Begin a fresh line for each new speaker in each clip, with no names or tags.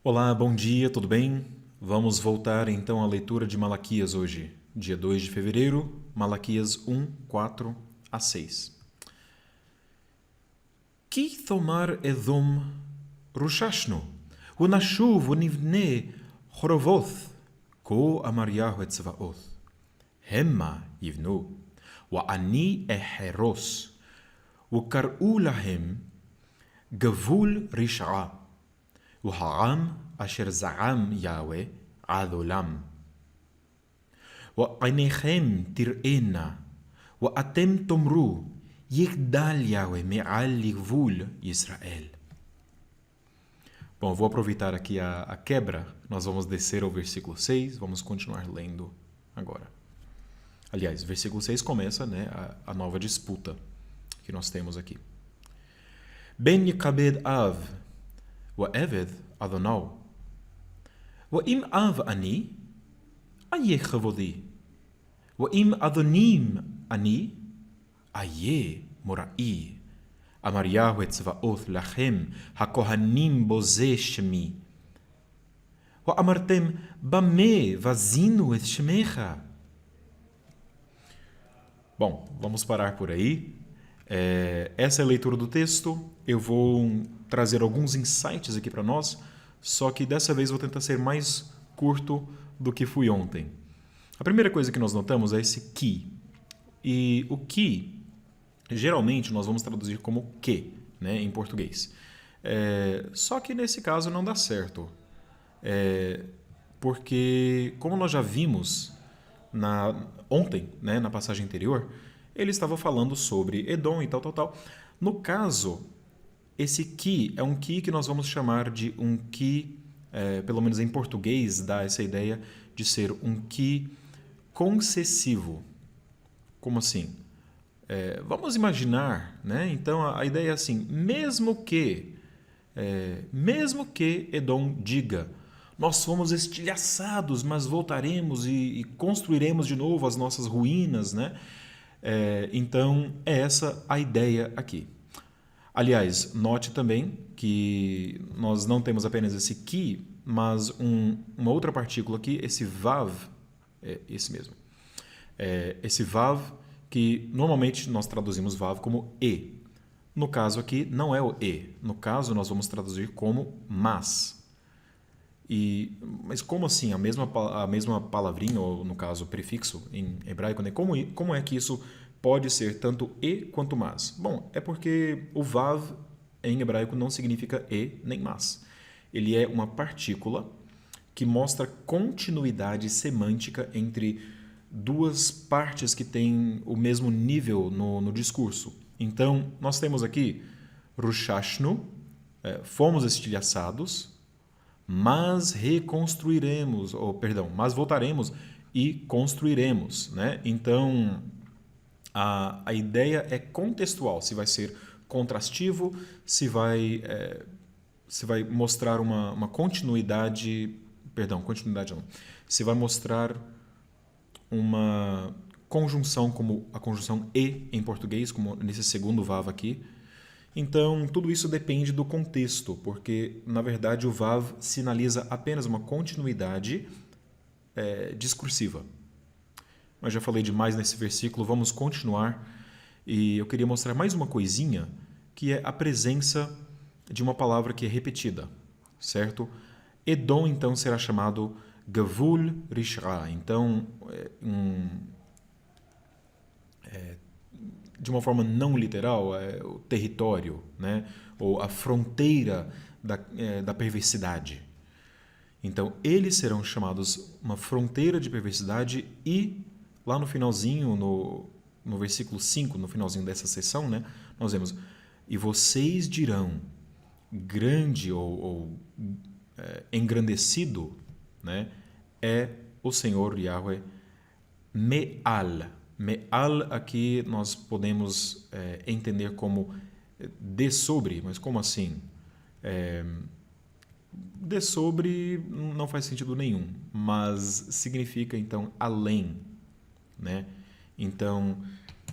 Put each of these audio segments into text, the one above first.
Olá, bom dia, tudo bem? Vamos voltar então à leitura de Malaquias hoje, dia 2 de fevereiro, Malaquias 1, 4 a 6. כי תאמר אדום רוששנו, ונשוב ונבנה חורבות, כה אמר יהוה צבאות. המה יבנו, ואני אחרוס, וקראו להם גבול רשעה, והעם אשר זעם יהוה עד עולם. ועיניכם תראינה, ואתם תאמרו, יגדל יהוה מעל לגבול ישראל. Bom, vou aproveitar aqui a quebra. Nós vamos descer ao versículo 6, vamos continuar lendo agora. Aliás, versículo 6 começa, né, a nova disputa que nós temos aqui. Ben yakabed av, wa eved adonau. Wa im av ani, aye chavodi. Wa im adonim ani, aye morai. אמר יהוה צבאות לכם, הכהנים בוזה שמי. ואמרתם, במה בזינו את שמך? Bom, vamos parar por aí. Essa é a leitura do texto. Eu vou trazer alguns insights aqui para nós, só que dessa vez vou tentar ser mais curto do que fui ontem. A primeira coisa que nós notamos é esse que. E o que geralmente nós vamos traduzir como que, né, em português. Só que nesse caso não dá certo. Porque, como nós já vimos ontem, né, na passagem anterior, ele estava falando sobre Edom e tal. No caso, esse que é um que nós vamos chamar de um que, pelo menos em português, dá essa ideia de ser um que concessivo. Como assim? Vamos imaginar, né? Então a ideia é assim: mesmo que Edom diga, nós fomos estilhaçados, mas voltaremos e construiremos de novo as nossas ruínas, né? Então é essa a ideia aqui. Aliás, note também que nós não temos apenas esse que, mas uma outra partícula aqui, esse vav, esse mesmo. Esse vav, que normalmente nós traduzimos vav como e. No caso aqui, não é o e. No caso, nós vamos traduzir como mas. Mas como assim? A mesma palavrinha, ou no caso, prefixo em hebraico, né? Como é que isso pode ser tanto e quanto mas? Bom, é porque o vav em hebraico não significa e nem mas. Ele é uma partícula que mostra continuidade semântica entre duas partes que têm o mesmo nível no discurso. Então, nós temos aqui Rushashnu, fomos estilhaçados, mas reconstruiremos, mas voltaremos e construiremos, né? Então, a ideia é contextual, se vai ser contrastivo, se vai mostrar uma continuidade, continuidade não, se vai mostrar uma conjunção como a conjunção e em português, como nesse segundo vav aqui. Então, tudo isso depende do contexto, porque, na verdade, o vav sinaliza apenas uma continuidade discursiva. Mas já falei demais nesse versículo, vamos continuar. E eu queria mostrar mais uma coisinha, que é a presença de uma palavra que é repetida, certo? Edom, então, será chamado Gavul Rishra. Então, de uma forma não literal, o território, né? Ou a fronteira da perversidade. Então, eles serão chamados uma fronteira de perversidade e, lá no finalzinho, no versículo 5, no finalzinho dessa sessão, né? Nós vemos, e vocês dirão, grande ou engrandecido, né, é o Senhor Yahweh Me'al. Me'al aqui nós podemos entender como de sobre, mas como assim? De sobre não faz sentido nenhum, mas significa então além, né? Então,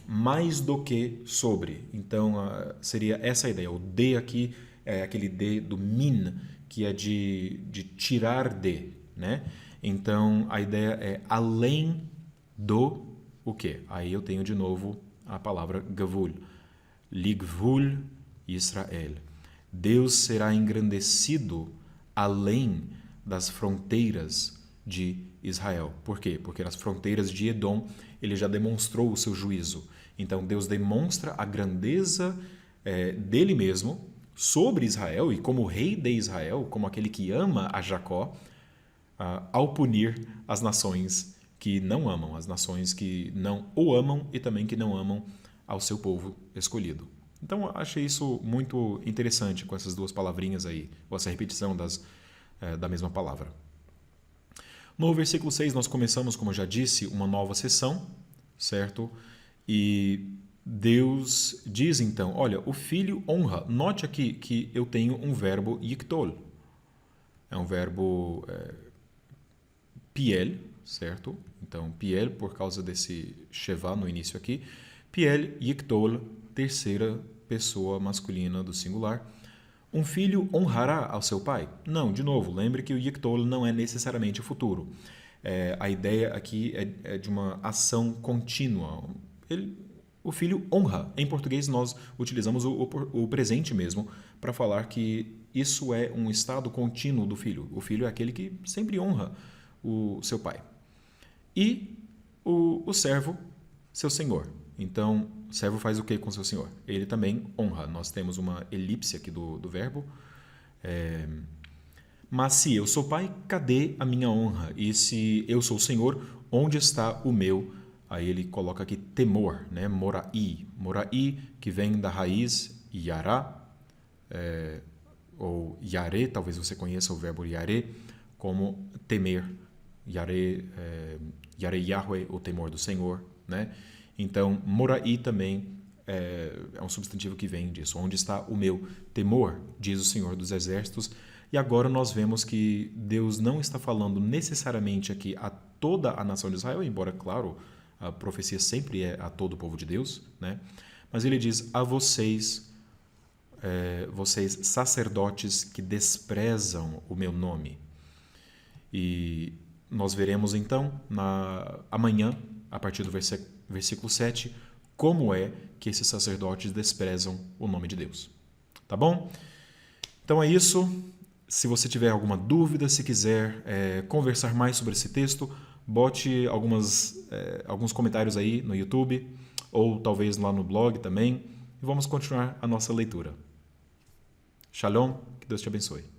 mais do que sobre. Então, seria essa a ideia. O de aqui é aquele de do min, que é de tirar de, né? Então, a ideia é além do o quê? Aí eu tenho de novo a palavra gavul. Ligvul Israel. Deus será engrandecido além das fronteiras de Israel. Por quê? Porque nas fronteiras de Edom ele já demonstrou o seu juízo. Então Deus demonstra a grandeza dele mesmo sobre Israel e como rei de Israel, como aquele que ama a Jacó, ao punir as nações que não amam, as nações que não o amam e também que não amam ao seu povo escolhido. Então, eu achei isso muito interessante com essas duas palavrinhas aí, ou essa repetição da mesma palavra. No versículo 6, nós começamos, como eu já disse, uma nova sessão, certo? E Deus diz então, olha, o filho honra. Note aqui que eu tenho um verbo yiktol. É um verbo piel, certo? Então, piel, por causa desse shevá no início aqui. Piel, yiktol, terceira pessoa masculina do singular. Um filho honrará ao seu pai? Não, de novo, lembre que o yiktol não é necessariamente o futuro. A ideia aqui é de uma ação contínua. O filho honra. Em português, nós utilizamos o presente mesmo para falar que isso é um estado contínuo do filho. O filho é aquele que sempre honra o seu pai. E o servo, seu senhor. Então, o servo faz o que com seu senhor? Ele também honra. Nós temos uma elipse aqui do verbo. Mas se eu sou pai, cadê a minha honra? E se eu sou senhor, onde está o meu? Aí ele coloca aqui temor, né? Morai. Morai, que vem da raiz yará, ou yaré, talvez você conheça o verbo yaré, como temer. Yaré, yaré Yahweh, o temor do Senhor, né? Então, morai também é um substantivo que vem disso. Onde está o meu temor, diz o Senhor dos Exércitos. E agora nós vemos que Deus não está falando necessariamente aqui a toda a nação de Israel, embora, claro, a profecia sempre é a todo o povo de Deus, né? Mas ele diz a vocês, vocês sacerdotes que desprezam o meu nome. E nós veremos então amanhã, a partir do versículo 7, como é que esses sacerdotes desprezam o nome de Deus. Tá bom? Então é isso. Se você tiver alguma dúvida, se quiser conversar mais sobre esse texto, bote alguns comentários aí no YouTube ou talvez lá no blog também e vamos continuar a nossa leitura. Shalom, que Deus te abençoe.